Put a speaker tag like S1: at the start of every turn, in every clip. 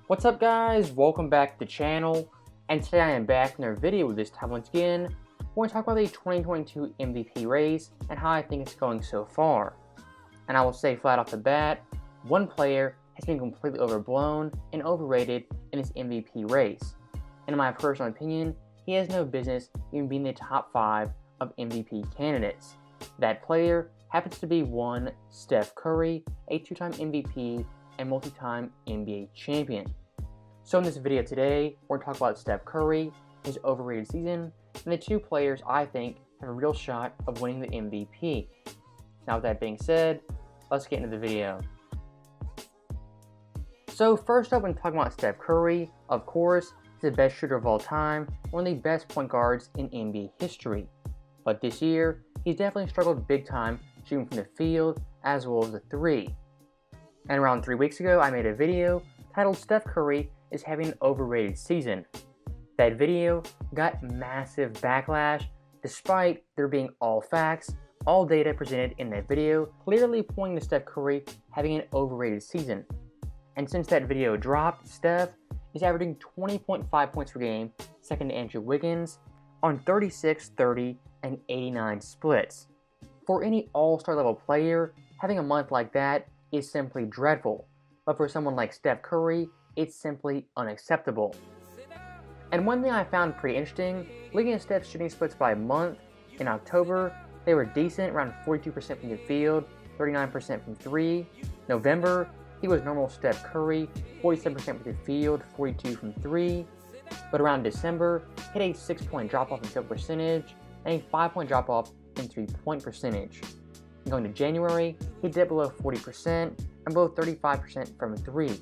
S1: What's up guys, welcome back to the channel, and today I am back in another video this time once again. We're going to talk about the 2022 MVP race and how I think it's going so far. And I will say flat off the bat, one player has been completely overblown and overrated in this MVP race. And in my personal opinion, he has no business even being in the top 5 of MVP candidates. That player happens to be one Steph Curry, a 2-time MVP and multi-time NBA champion. So in this video today, we're going to talk about Steph Curry, his overrated season, and the 2 players I think have a real shot of winning the MVP. Now with that being said, let's get into the video. So first up, when talking about Steph Curry, of course, he's the best shooter of all time, one of the best point guards in NBA history. But this year, he's definitely struggled big time shooting from the field as well as the 3. And around 3 weeks ago, I made a video titled Steph Curry is having an overrated season. That video got massive backlash despite there being all facts, all data presented in that video clearly pointing to Steph Curry having an overrated season. And since that video dropped, Steph is averaging 20.5 points per game, second to Andrew Wiggins, on 36, 30, and 89 splits. For any all-star level player, having a month like that is simply dreadful, but for someone like Steph Curry, it's simply unacceptable. And one thing I found pretty interesting, looking at Steph's shooting splits by month, in October, they were decent, around 42% from the field, 39% from 3. November, he was normal Steph Curry, 47% from the field, 42 from 3. But around December, hit a 6-point drop-off in field percentage, and a 5-point drop-off in 3-point percentage. Going to January, he dipped below 40% and below 35% from 3.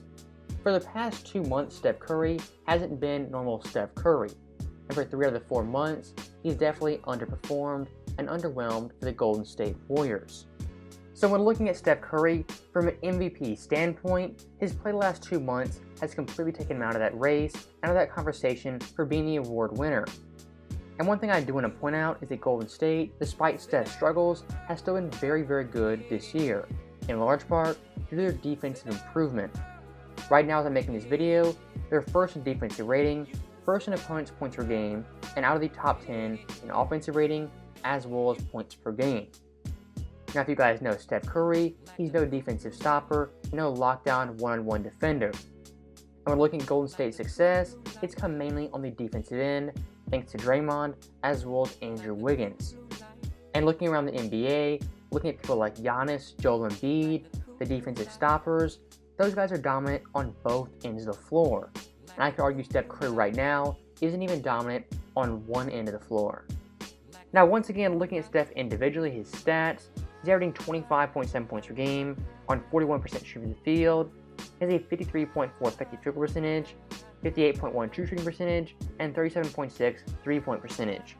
S1: For the past 2 months, Steph Curry hasn't been normal Steph Curry. And for 3 out of the 4 months, he's definitely underperformed and underwhelmed for the Golden State Warriors. So when looking at Steph Curry, from an MVP standpoint, his play the last 2 months has completely taken him out of that race, out of that conversation for being the award winner. And one thing I do want to point out is that Golden State, despite Steph's struggles, has still been very, very good this year, in large part due to their defensive improvement. Right now as I'm making this video, they're first in defensive rating, first in opponents' points per game, and out of the top 10 in offensive rating, as well as points per game. Now if you guys know Steph Curry, he's no defensive stopper, no lockdown one-on-one defender. And when looking at Golden State's success, it's come mainly on the defensive end, thanks to Draymond, as well as Andrew Wiggins. And looking around the NBA, looking at people like Giannis, Joel Embiid, the defensive stoppers, those guys are dominant on both ends of the floor. And I could argue Steph Curry right now isn't even dominant on one end of the floor. Now once again, looking at Steph individually, his stats, he's averaging 25.7 points per game on 41% shooting from the field. He has a 53.4 effective field goal percentage, 58.1 true shooting percentage, and 37.6 3-point percentage.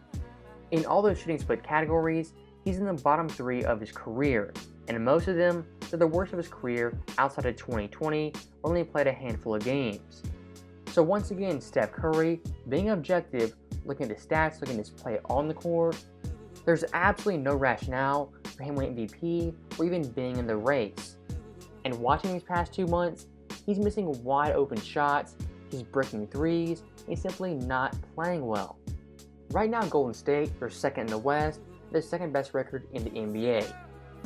S1: In all those shooting split categories, he's in the bottom 3 of his career, and in most of them, they're the worst of his career outside of 2020, where he only played a handful of games. So once again, Steph Curry, being objective, looking at his stats, looking at his play on the court, there's absolutely no rationale for him winning MVP or even being in the race. And watching these past 2 months, he's missing wide open shots, he's breaking threes, he's simply not playing well. Right now Golden State, they're second in the West, their second best record in the NBA.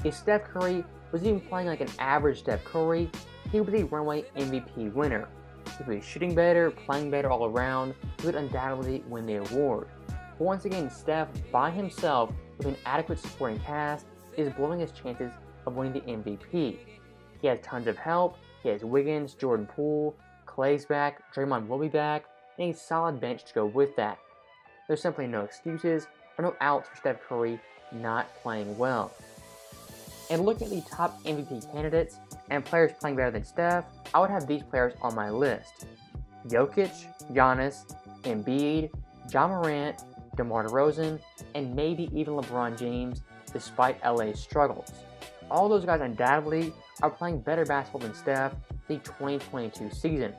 S1: If Steph Curry was even playing like an average Steph Curry, he would be the runaway MVP winner. If he was shooting better, playing better all around, he would undoubtedly win the award. But once again, Steph, by himself, with an adequate supporting cast, is blowing his chances of winning the MVP. He has tons of help, he has Wiggins, Jordan Poole, Clay's back, Draymond will be back, and a solid bench to go with that. There's simply no excuses or no outs for Steph Curry not playing well. And looking at the top MVP candidates and players playing better than Steph, I would have these players on my list: Jokic, Giannis, Embiid, Ja Morant, DeMar DeRozan, and maybe even LeBron James, despite LA's struggles. All those guys undoubtedly are playing better basketball than Steph the 2022 season.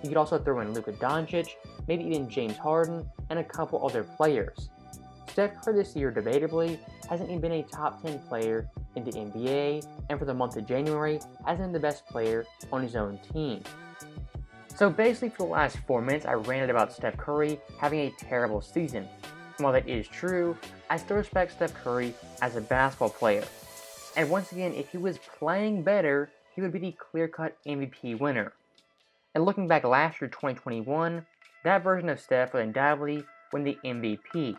S1: You could also throw in Luka Doncic, maybe even James Harden, and a couple other players. Steph Curry this year, debatably, hasn't even been a top 10 player in the NBA, and for the month of January, hasn't been the best player on his own team. So basically for the last 4 minutes I ranted about Steph Curry having a terrible season. And while that is true, I still respect Steph Curry as a basketball player. And once again, if he was playing better, he would be the clear-cut MVP winner. And looking back last year, 2021, that version of Steph would undoubtedly win the MVP,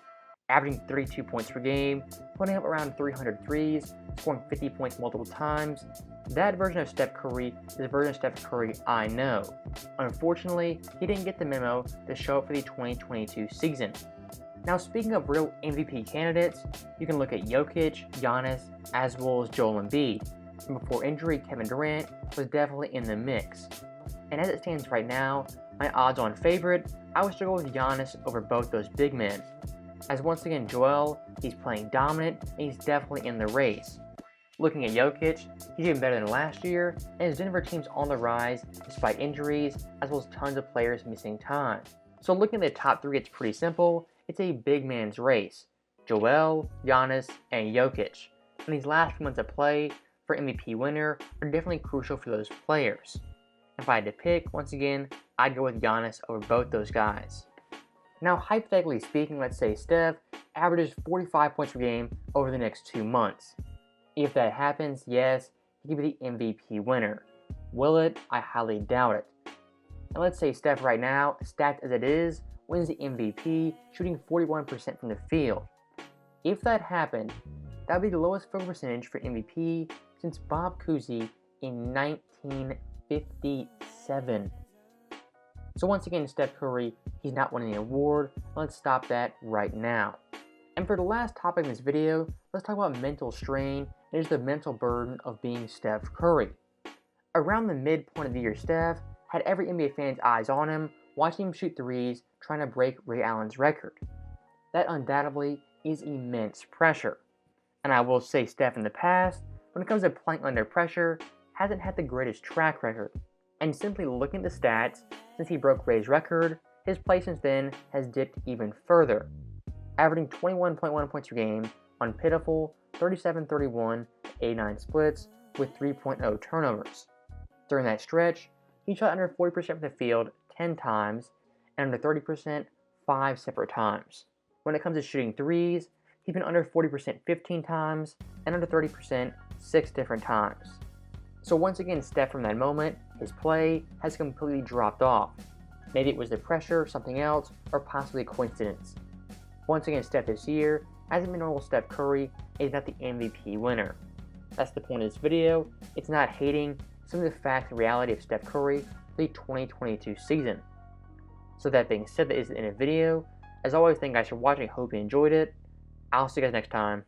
S1: averaging 32 points per game, putting up around 300 threes, scoring 50 points multiple times. That version of Steph Curry is the version of Steph Curry I know. Unfortunately, he didn't get the memo to show up for the 2022 season. Now speaking of real MVP candidates, you can look at Jokic, Giannis, as well as Joel Embiid. And before injury, Kevin Durant was definitely in the mix. And as it stands right now, my odds-on favorite, I would still go with Giannis over both those big men. As once again, Joel, he's playing dominant, and he's definitely in the race. Looking at Jokic, he's even better than last year, and his Denver team's on the rise despite injuries, as well as tons of players missing time. So looking at the top three, it's pretty simple. It's a big man's race. Joel, Giannis, and Jokic. And these last few months of play for MVP winner are definitely crucial for those players. If I had to pick, once again, I'd go with Giannis over both those guys. Now, hypothetically speaking, let's say Steph averages 45 points per game over the next 2 months. If that happens, yes, he could be the MVP winner. Will it? I highly doubt it. And let's say Steph right now, stacked as it is, wins the MVP, shooting 41% from the field. If that happened, that would be the lowest field percentage for MVP since Bob Cousy in 1957. So once again, Steph Curry, he's not winning the award. Let's stop that right now. And for the last topic in this video, let's talk about mental strain. There's the mental burden of being Steph Curry. Around the midpoint of the year, Steph had every NBA fan's eyes on him, watching him shoot threes, trying to break Ray Allen's record. That undoubtedly is immense pressure. And I will say Steph in the past, when it comes to playing under pressure, hasn't had the greatest track record. And simply looking at the stats, since he broke Ray's record, his play since then has dipped even further, averaging 21.1 points per game on pitiful 37-31, 89 splits with 3.0 turnovers. During that stretch, he shot under 40% from the field 10 times and under 30% 5 separate times. When it comes to shooting threes, he's been under 40% 15 times and under 30% 6 different times. So once again, Steph from that moment, his play has completely dropped off. Maybe it was the pressure, something else, or possibly a coincidence. Once again, Steph this year hasn't been normal Steph Curry, and he's not the MVP winner. That's the point of this video. It's not hating some of the facts and reality of Steph Curry for the 2022 season. So that being said, that is the end of the video. As always, thank you guys for watching. I hope you enjoyed it. I'll see you guys next time.